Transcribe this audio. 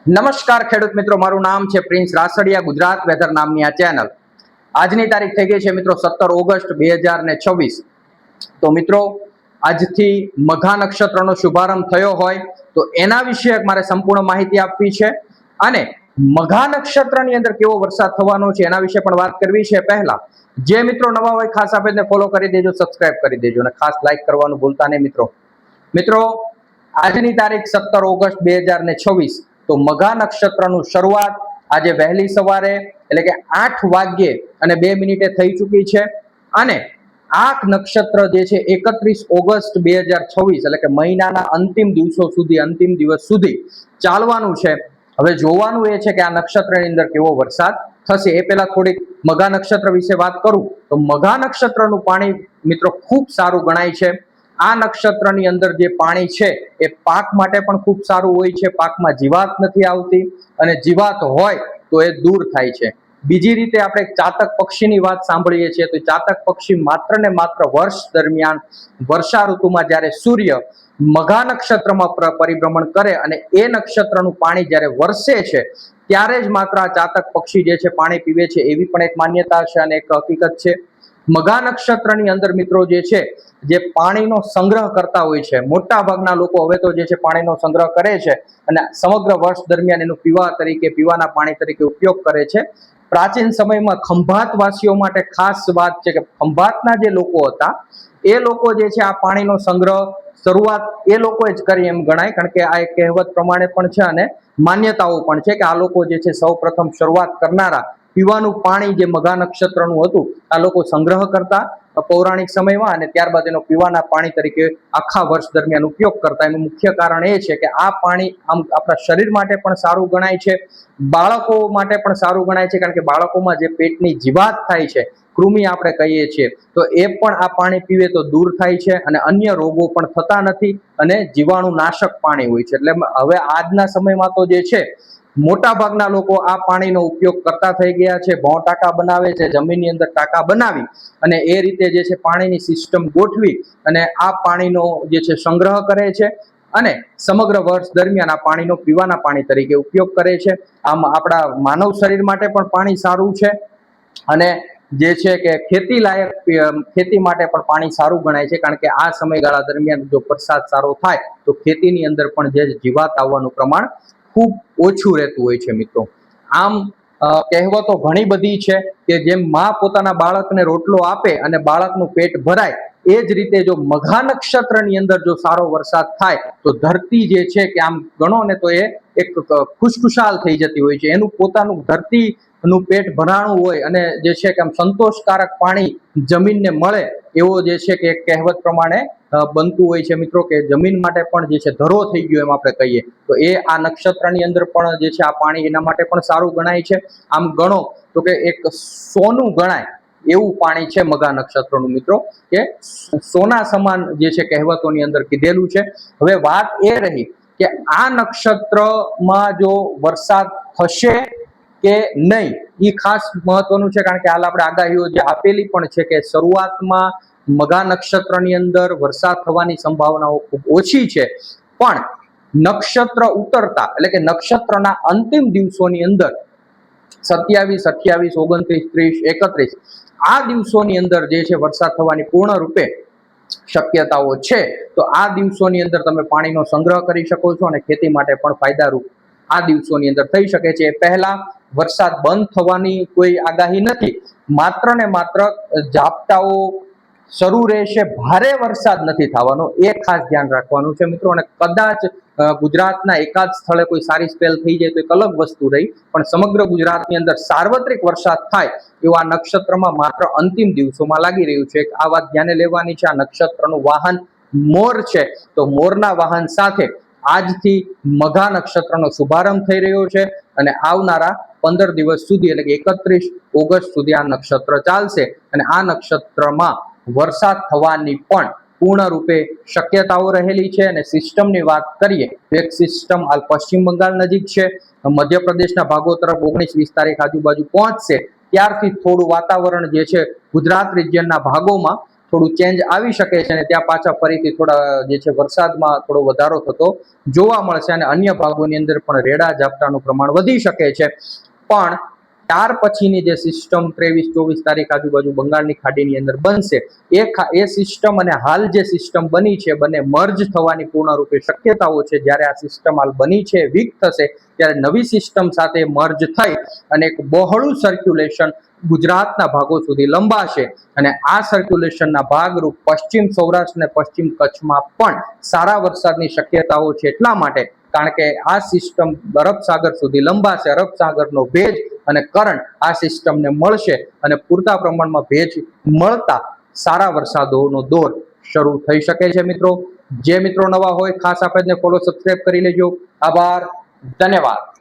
નમસ્કાર ખેડૂત મિત્રો, મારું નામ છે પ્રિન્સ રાસડિયા, ગુજરાત વેધર નામની આ ચેનલ. આજની તારીખ થઈ ગઈ છે મિત્રો 17 ઓગસ્ટ 2026. તો મિત્રો આજથી મઘા નક્ષત્રનો શુભારંભ થયો હોય તો એના વિશે મારે સંપૂર્ણ માહિતી આપવી છે અને મઘા નક્ષત્રની અંદર કેવો વરસાદ થવાનો છે એના વિશે પણ વાત કરવી છે. પહેલા જે મિત્રો નવા હોય ખાસ આ પેજને ફોલો કરી દેજો, સબસ્ક્રાઇબ કરી દેજો અને ખાસ લાઈક કરવાનું ભૂલતા નહીં મિત્રો આજની તારીખ 17 ઓગસ્ટ 2026. તો મઘા નક્ષત્રનું શરૂઆત આજે વહેલી સવારે એટલે કે 8 વાગ્યે અને 2 મિનિટે થઈ ચૂકી છે અને આ નક્ષત્ર જે છે 31 ઓગસ્ટ 2026 એટલે કે મહિનાના અંતિમ દિવસ સુધી ચાલવાનું છે. હવે જોવાનું એ છે કે આ નક્ષત્રની અંદર કેવો વરસાદ થશે. એ પહેલા થોડીક મઘા નક્ષત્ર વિશે વાત કરું તો મઘા નક્ષત્રનું પાણી મિત્રો ખૂબ સારું ગણાય છે. આ નક્ષત્રની અંદર જે પાણી છે એ પાક માટે પણ ખૂબ સારું હોય છે. પાકમાં જીવાત નથી આવતી અને જીવાત હોય તો એ દૂર થાય છે. બીજી રીતે આપણે ચાતક પક્ષીની વાત સાંભળીએ છીએ તો ચાતક પક્ષી માત્ર ને માત્ર વર્ષ દરમિયાન વર્ષા ઋતુમાં જ્યારે સૂર્ય મઘા નક્ષત્રમાં પરિભ્રમણ કરે અને એ નક્ષત્રનું પાણી જ્યારે વરસે છે ત્યારે જ માત્ર આ ચાતક પક્ષી જે છે પાણી પીવે છે, એવી પણ એક માન્યતા છે અને એક હકીકત છે. મઘા નક્ષત્રની અંદર મિત્રો જે છે જે પાણીનો સંગ્રહ કરતા હોય છે, મોટા ભાગના લોકો હવે તો જે છે પાણીનો સંગ્રહ કરે છે અને સમગ્ર વર્ષ દરમિયાન એનું પીવાના પાણી તરીકે ઉપયોગ કરે છે. પ્રાચીન સમયમાં ખંભાતવાસીઓ માટે ખાસ વાત છે કે ખંભાતના જે લોકો હતા એ લોકો જે છે આ પાણીનો સંગ્રહ શરૂઆત એ લોકોએ જ કરી એમ ગણાય, કારણ કે આ એક કહેવત પ્રમાણે પણ છે અને માન્યતાઓ પણ છે કે આ લોકો જે છે સૌ પ્રથમ શરૂઆત કરનારા પીવાનું પાણી જે મઘા નક્ષત્રનું હતું આ લોકો સંગ્રહ કરતા પૌરાણિક સમયમાં અને ત્યારબાદ એનો પીવાના પાણી તરીકે આખા વર્ષ દરમિયાન ઉપયોગ કરતા. એનું મુખ્ય કારણ એ છે કે આ પાણી આમ આપણા શરીર માટે પણ સારું ગણાય છે, બાળકો માટે પણ સારું ગણાય છે, કારણ કે બાળકોમાં જે પેટની જીવાત થાય છે, કૃમિ આપણે કહીએ છીએ, તો એ પણ આ પાણી પીવે તો દૂર થાય છે અને અન્ય રોગો પણ થતા નથી અને જીવાણુ નાશક પાણી હોય છે. એટલે હવે આજના સમયમાં તો જે છે મોટા ભાગના લોકો આ પાણીનો ઉપયોગ કરતા થઈ ગયા છે. ભોં ટાંકા બનાવે છે, જમીનની અંદર ટાંકા બનાવી અને એ રીતે જે છે પાણીની સિસ્ટમ ગોઠવી અને આ પાણીનો જે છે સંગ્રહ કરે છે અને સમગ્ર વર્ષ દરમિયાન આ પાણીનો પીવાના પાણી તરીકે ઉપયોગ કરે છે. આમ આપણા માનવ શરીર માટે પણ પાણી સારું છે અને જે છે કે ખેતી લાયક ખેતી માટે પણ પાણી સારું ગણાય છે, કારણ કે આ સમયગાળા દરમિયાન જો વરસાદ સારો થાય તો ખેતીની અંદર પણ જે જીવાત આવવાનું પ્રમાણ ખૂબ ઓછું રહેતું હોય છે મિત્રો. આમ કહેવતો ઘણી બધી છે કે જેમ માં પોતાના બાળકને રોટલો આપે અને બાળકનું પેટ ભરાય, એ જ રીતે જો મઘા નક્ષત્રની અંદર જો સારો વરસાદ થાય તો ધરતી જે છે કે આમ ગણો ને તો એ એક ખુશખુશાલ થઈ જતી હોય છે. એનું પોતાનું ધરતીનું પેટ ભરાણું હોય અને જે છે કે આમ સંતોષકારક પાણી જમીનને મળે એવો જે છે કે એક કહેવત પ્રમાણે બનતું હોય છે મિત્રો, કે જમીન માટે પણ જે છે ધરો થઈ ગયો એમ આપણે કહીએ તો એ આ નક્ષત્રની અંદર પણ જે છે આ પાણી એના માટે પણ સારું ગણાય છે. આમ ગણો તો કે એક સોનું ગણાય એવું પાણી છે મઘા નક્ષત્રનું મિત્રો, કે સોના સમાન જે છે કહેવતોની અંદર કીધેલું છે. હવે વાત એ રહી કે આ નક્ષત્રમાં જો વરસાદ થશે કે નહીં એ ખાસ મહત્વનું છે, કારણ કે હાલ આપણે આગાહીઓ જે આપેલી પણ છે કે શરૂઆતમાં મઘા નક્ષત્રની અંદર વરસાદ થવાની સંભાવનાઓ ખૂબ ઓછી છે, પણ નક્ષત્ર ઉતરતા એટલે કે નક્ષત્રના અંતિમ દિવસોની અંદર 27, 28, 29, 30, 31 આ દિવસોની અંદર જે છે વરસાદ થવાની પૂર્ણ રૂપે શક્યતાઓ છે. તો આ દિવસોની અંદર તમે પાણીનો સંગ્રહ કરી શકો છો અને ખેતી માટે પણ ફાયદારૂપ આ દિવસોની અંદર થઈ શકે છે. એ પહેલા વરસાદ બંધ થવાની કોઈ આગાહી નથી, માત્ર ને માત્ર ઝાપટાઓ શરૂ રહેશે, ભારે વરસાદ નથી થવાનો, એ ખાસ ધ્યાન રાખવાનું છે મિત્રો. અને કદાચ ગુજરાતના એકાદ સ્થળે કોઈ સારી સ્પેલ થઈ જાય તો એક અલગ વસ્તુ રહી, પણ સમગ્ર ગુજરાતની અંદર સાર્વત્રિક વરસાદ થાય એવું આ નક્ષત્રમાં માત્ર અંતિમ દિવસોમાં લાગી રહ્યું છે. આ વાત ધ્યાને લેવાની છે. આ નક્ષત્રનું વાહન મોર છે, તો મોરના વાહન સાથે આજથી મઘા નક્ષત્રનો શુભારંભ થઈ રહ્યો છે અને આવનારા 15 દિવસ સુધી એટલે કે 31 ઓગસ્ટ સુધી આ નક્ષત્ર ચાલશે અને આ નક્ષત્રમાં વરસાદ થવાની પણ પૂર્ણ રૂપે શક્યતાઓ રહેલી છે. અને સિસ્ટમની વાત કરીએ તો એક સિસ્ટમ હાલ પશ્ચિમ બંગાળ નજીક છે, મધ્યપ્રદેશના ભાગો તરફ 19-20 તારીખ આજુબાજુ પહોંચશે, ત્યારથી થોડું વાતાવરણ જે છે ગુજરાત રિજિયનના ભાગોમાં થોડું ચેન્જ આવી શકે છે અને ત્યાં પાછા ફરીથી થોડા જે છે વરસાદમાં થોડો વધારો થતો જોવા મળશે અને અન્ય ભાગોની અંદર પણ રેડા ઝાપટાનું પ્રમાણ વધી શકે છે. પણ ત્યાર પછીની જે સિસ્ટમ 23-24 તારીખ આજુબાજુ બંગાળની ખાડીની અંદર બનશે એ સિસ્ટમ અને હાલ જે સિસ્ટમ બની છે બંને મર્જ થવાની પૂર્ણરૂપે શક્યતાઓ છે. જ્યારે આ સિસ્ટમ હાલ બની છે વીક થશે ત્યારે નવી સિસ્ટમ સાથે મર્જ થઈ અને એક બહોળું સર્ક્યુલેશન ગુજરાતના ભાગો સુધી લંબાશે અને આ સર્ક્યુલેશનના ભાગરૂપ પશ્ચિમ સૌરાષ્ટ્ર અને પશ્ચિમ કચ્છમાં પણ સારા વરસાદની શક્યતાઓ છે. એટલા માટે કારણ કે આ સિસ્ટમ અરબ સાગર સુધી લંબાશે, અરબ સાગરનો ભેજ અને કરંટ આ સિસ્ટમને મળશે અને પૂરતા પ્રમાણમાં ભેજ મળતા સારા વરસાદોનો દોર શરૂ થઈ શકે છે. મિત્રો જે મિત્રો નવા હોય ખાસ આપણે ફોલો સબસ્ક્રાઇબ કરી લેજો. આભાર, ધન્યવાદ.